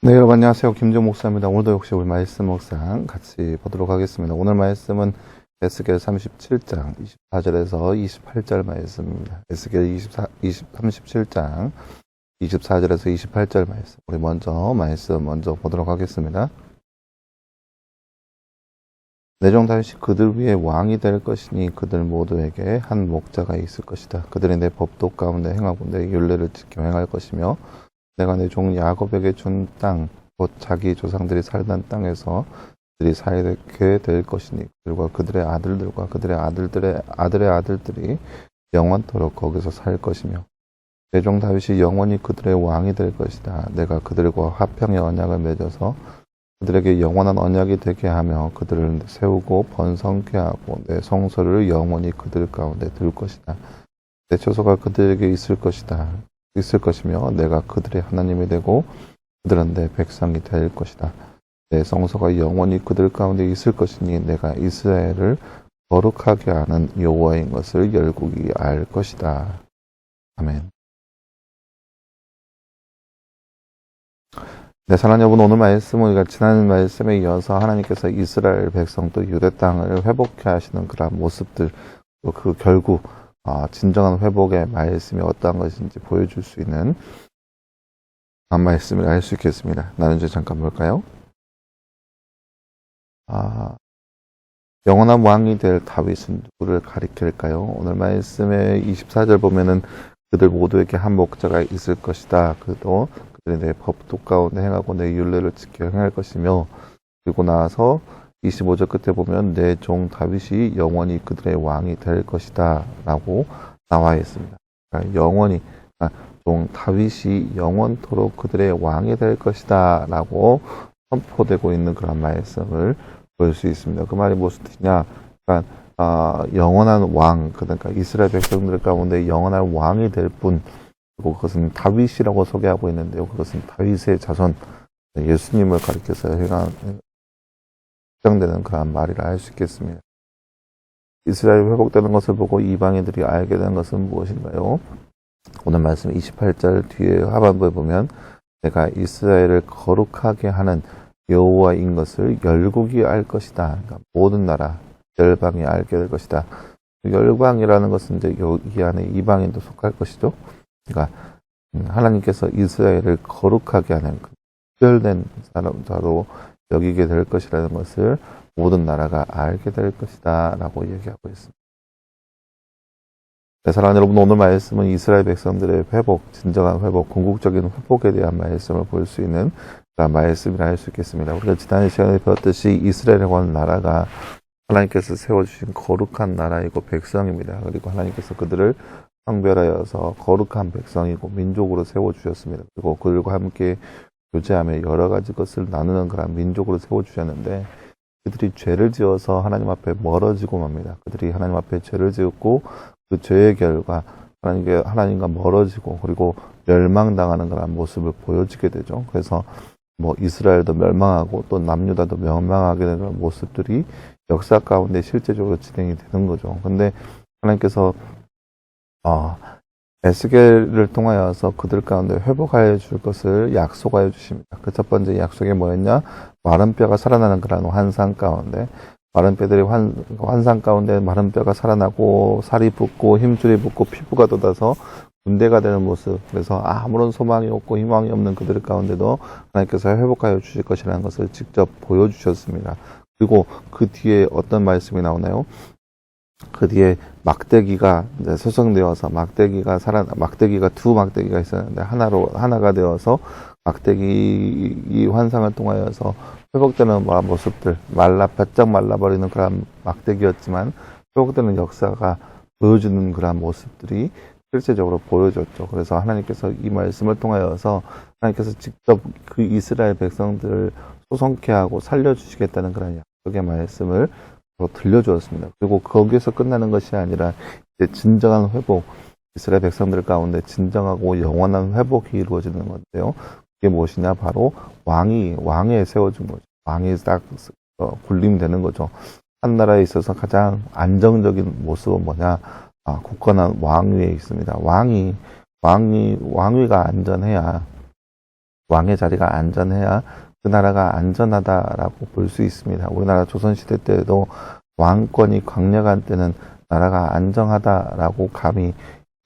네, 여러분 안녕하세요. 김종 목사입니다. 오늘도 역시 우리 말씀 묵상 같이 보도록 하겠습니다. 오늘 말씀은 에스겔 37장 24절에서 28절 말씀입니다. 에스겔 37장 24절에서 28절 말씀. 우리 말씀 보도록 하겠습니다. 내종 다윗이 그들 위에 왕이 될 것이니 그들 모두에게 한 목자가 있을 것이다. 그들이 내 법도 가운데 행하고 내 율례를 지켜 행할 것이며 내가 내 종 야곱에게 준 땅, 곧 자기 조상들이 살던 땅에서 그들이 살게 될 것이니 그들과 그들의 아들들과 그들의 아들들의 아들의 아들들이 영원토록 거기서 살 것이며 내 종 다윗이 영원히 그들의 왕이 될 것이다. 내가 그들과 화평의 언약을 맺어서 그들에게 영원한 언약이 되게 하며 그들을 세우고 번성케 하고 내 성소를 영원히 그들 가운데 둘 것이다. 내 처소가 그들에게 있을 것이며 내가 그들의 하나님이 되고 그들은 내 백성이 될 것이다. 내 성소가 영원히 그들 가운데 있을 것이니 내가 이스라엘을 거룩하게 하는 여호와인 것을 열국이 알 것이다. 아멘. 네, 사랑하는 여러분, 오늘 말씀은 우리가 지난 말씀에 이어서 하나님께서 이스라엘 백성 또 유대 땅을 회복해 하시는 그런 모습들, 또 그 결국 진정한 회복의 말씀이 어떠한 것인지 보여줄 수 있는 말씀을 알 수 있겠습니다. 나는 이제 잠깐 볼까요? 영원한 왕이 될 다윗은 누구를 가리킬까요? 오늘 말씀의 24절 보면은 그들 모두에게 한 목자가 있을 것이다. 그들이 내 법도 가운데 행하고 내 율례를 지켜 행할 것이며, 그리고 나서 25절 끝에 보면 내 종 다윗이 영원히 그들의 왕이 될 것이다 라고 나와 있습니다. 그러니까 종 다윗이 영원토록 그들의 왕이 될 것이다 라고 선포되고 있는 그런 말씀을 볼 수 있습니다. 그 말이 무슨 뜻이냐? 그러니까 영원한 왕, 그러니까 이스라엘 백성들 가운데 영원한 왕이 될 분, 그리고 그것은 다윗이라고 소개하고 있는데요. 그것은 다윗의 자손 예수님을 가리켜서 해당되는 그런 말이라 할 수 있겠습니다. 이스라엘이 회복되는 것을 보고 이방인들이 알게 된 것은 무엇인가요? 오늘 말씀 28절 뒤에 하반부에 보면 내가 이스라엘을 거룩하게 하는 여호와인 것을 열국이 알 것이다. 그러니까 모든 나라, 열방이 알게 될 것이다. 열방이라는 것은 이제 여기 안에 이방인도 속할 것이죠. 그러니까 하나님께서 이스라엘을 거룩하게 하는 특별된 사람자로 여기게 될 것이라는 것을 모든 나라가 알게 될 것이다 라고 얘기하고 있습니다. 네, 사랑하는 여러분, 오늘 말씀은 이스라엘 백성들의 회복, 진정한 회복, 궁극적인 회복에 대한 말씀을 볼 수 있는 말씀이라 할 수 있겠습니다. 우리가 지난 시간에 배웠듯이 이스라엘이라고 하는 나라가 하나님께서 세워주신 거룩한 나라이고 백성입니다. 그리고 하나님께서 그들을 성별하여서 거룩한 백성이고 민족으로 세워주셨습니다. 그리고 그들과 함께 교제하며 여러 가지 것을 나누는 그런 민족으로 세워주셨는데 그들이 죄를 지어서 하나님 앞에 멀어지고 맙니다. 그들이 하나님 앞에 죄를 지었고 그 죄의 결과 하나님과 멀어지고 그리고 멸망당하는 그런 모습을 보여주게 되죠. 그래서 이스라엘도 멸망하고 또 남유다도 멸망하게 되는 모습들이 역사 가운데 실제적으로 진행이 되는 거죠. 근데 하나님께서 에스겔을 통하여서 그들 가운데 회복하여 줄 것을 약속하여 주십니다. 그 첫 번째 약속이 뭐였냐? 마른 뼈가 살아나는 그런 환상 가운데, 마른 뼈들이 환상 가운데 마른 뼈가 살아나고 살이 붙고 힘줄이 붙고 피부가 돋아서 군대가 되는 모습. 그래서 아무런 소망이 없고 희망이 없는 그들 가운데도 하나님께서 회복하여 주실 것이라는 것을 직접 보여주셨습니다. 그리고 그 뒤에 어떤 말씀이 나오나요? 그 뒤에 막대기가 이제 소성되어서 막대기가 두 막대기가 있었는데 하나가 되어서 이 환상을 통하여서 회복되는 모습들, 바짝 말라버리는 그런 막대기였지만 회복되는 역사가 보여주는 그런 모습들이 실제적으로 보여줬죠. 그래서 하나님께서 이 말씀을 통하여서 하나님께서 직접 그 이스라엘 백성들을 소성케 하고 살려주시겠다는 그런 약속의 말씀을 들려주었습니다. 그리고 거기에서 끝나는 것이 아니라 이제 진정한 회복, 이스라엘 백성들 가운데 진정하고 영원한 회복이 이루어지는 건데요. 그게 무엇이냐? 바로 왕에 세워준 거죠. 왕이 딱 군림되는 거죠. 한 나라에 있어서 가장 안정적인 모습은 뭐냐? 굳건한 왕위에 있습니다. 왕위가 안전해야 왕의 자리가 안전해야 그 나라가 안전하다라고 볼 수 있습니다. 우리나라 조선시대 때도 왕권이 강력한 때는 나라가 안정하다라고 감히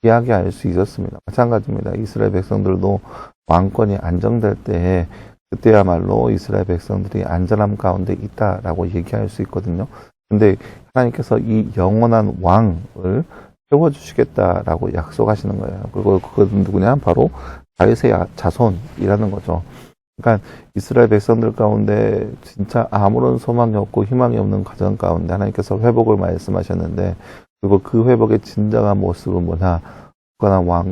이야기할 수 있었습니다. 마찬가지입니다. 이스라엘 백성들도 왕권이 안정될 때에 그때야말로 이스라엘 백성들이 안전함 가운데 있다라고 얘기할 수 있거든요. 근데 하나님께서 이 영원한 왕을 세워주시겠다라고 약속하시는 거예요. 그리고 그것은 누구냐? 바로 다윗의 자손이라는 거죠. 그러니까 이스라엘 백성들 가운데 진짜 아무런 소망이 없고 희망이 없는 가정 가운데 하나님께서 회복을 말씀하셨는데, 그리고 그 회복의 진정한 모습은 뭐냐?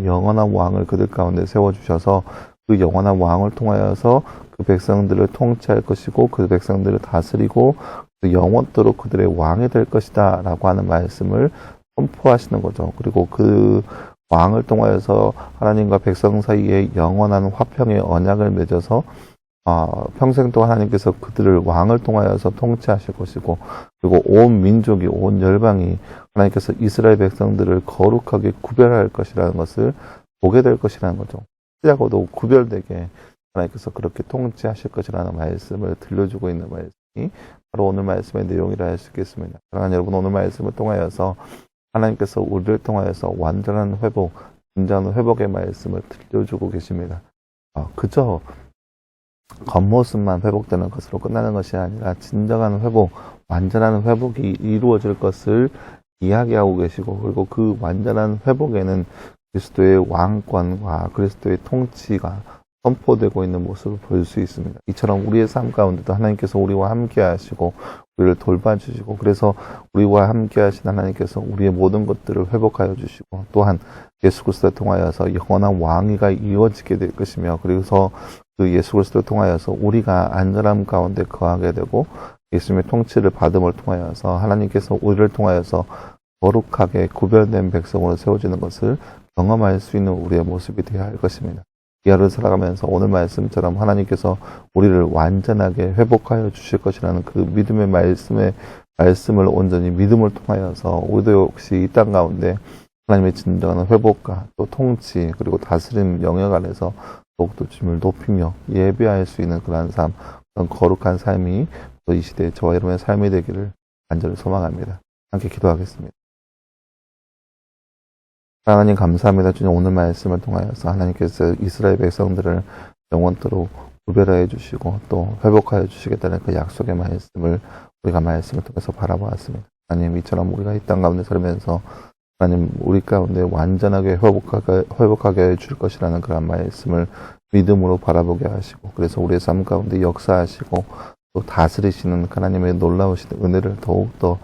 영원한 왕을 그들 가운데 세워주셔서 그 영원한 왕을 통하여서 그 백성들을 통치할 것이고 그 백성들을 다스리고 영원토록 그들의 왕이 될 것이다 라고 하는 말씀을 선포하시는 거죠. 그리고 그 왕을 통하여서 하나님과 백성 사이에 영원한 화평의 언약을 맺어서 평생 동안 하나님께서 그들을 왕을 통하여서 통치하실 것이고, 그리고 온 민족이, 온 열방이 하나님께서 이스라엘 백성들을 거룩하게 구별할 것이라는 것을 보게 될 것이라는 거죠. 하고도 구별되게 하나님께서 그렇게 통치하실 것이라는 말씀을 들려주고 있는 말씀이 바로 오늘 말씀의 내용이라 할 수 있겠습니다. 사랑하는 여러분, 오늘 말씀을 통하여서 하나님께서 우리를 통하여서 완전한 회복, 진정한 회복의 말씀을 들려주고 계십니다. 그저 겉모습만 회복되는 것으로 끝나는 것이 아니라 진정한 회복, 완전한 회복이 이루어질 것을 이야기하고 계시고, 그리고 그 완전한 회복에는 그리스도의 왕권과 그리스도의 통치가 선포되고 있는 모습을 볼 수 있습니다. 이처럼 우리의 삶 가운데도 하나님께서 우리와 함께 하시고 우리를 돌봐주시고, 그래서 우리와 함께 하신 하나님께서 우리의 모든 것들을 회복하여 주시고, 또한 예수 그리스도를 통하여서 영원한 왕위가 이루어지게 될 것이며, 그래서 그 예수 그리스도를 통하여서 우리가 안전함 가운데 거하게 되고 예수님의 통치를 받음을 통하여서 하나님께서 우리를 통하여서 거룩하게 구별된 백성으로 세워지는 것을 경험할 수 있는 우리의 모습이 되어야 할 것입니다. 이 하루를 살아가면서 오늘 말씀처럼 하나님께서 우리를 완전하게 회복하여 주실 것이라는 그 믿음의 말씀을 온전히 믿음을 통하여서 우리도 역시 이 땅 가운데 하나님의 진정한 회복과 또 통치 그리고 다스림 영역 안에서 더욱더 주님을 높이며 예배할 수 있는 그러한 삶, 그런 거룩한 삶이 또 이 시대에 저와 여러분의 삶이 되기를 간절히 소망합니다. 함께 기도하겠습니다. 하나님 감사합니다. 주님, 오늘 말씀을 통하여서 하나님께서 이스라엘 백성들을 영원토록 구별하여 주시고 또 회복하여 주시겠다는 그 약속의 말씀을 우리가 말씀을 통해서 바라보았습니다. 하나님, 이처럼 우리가 이 땅 가운데 살면서 하나님 우리 가운데 완전하게 회복하게 해줄 것이라는 그런 말씀을 믿음으로 바라보게 하시고, 그래서 우리의 삶 가운데 역사하시고 또 다스리시는 하나님의 놀라우신 은혜를 더욱더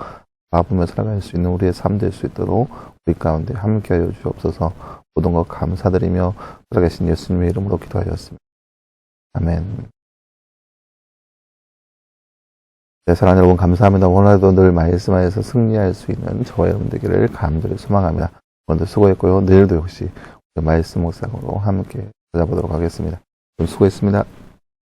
바라보며 살아갈 수 있는 우리의 삶 될 수 있도록 우리 가운데 함께하여 주옵소서. 모든 것 감사드리며 살아계신 예수님의 이름으로 기도하였습니다. 아멘. 네, 사랑하는 여러분 감사합니다. 오늘도 늘 말씀하여서 승리할 수 있는 저와 여러분 되기를 간절히 소망합니다. 오늘도 수고했고요. 내일도 역시 말씀 묵상으로 함께 찾아보도록 하겠습니다. 수고했습니다.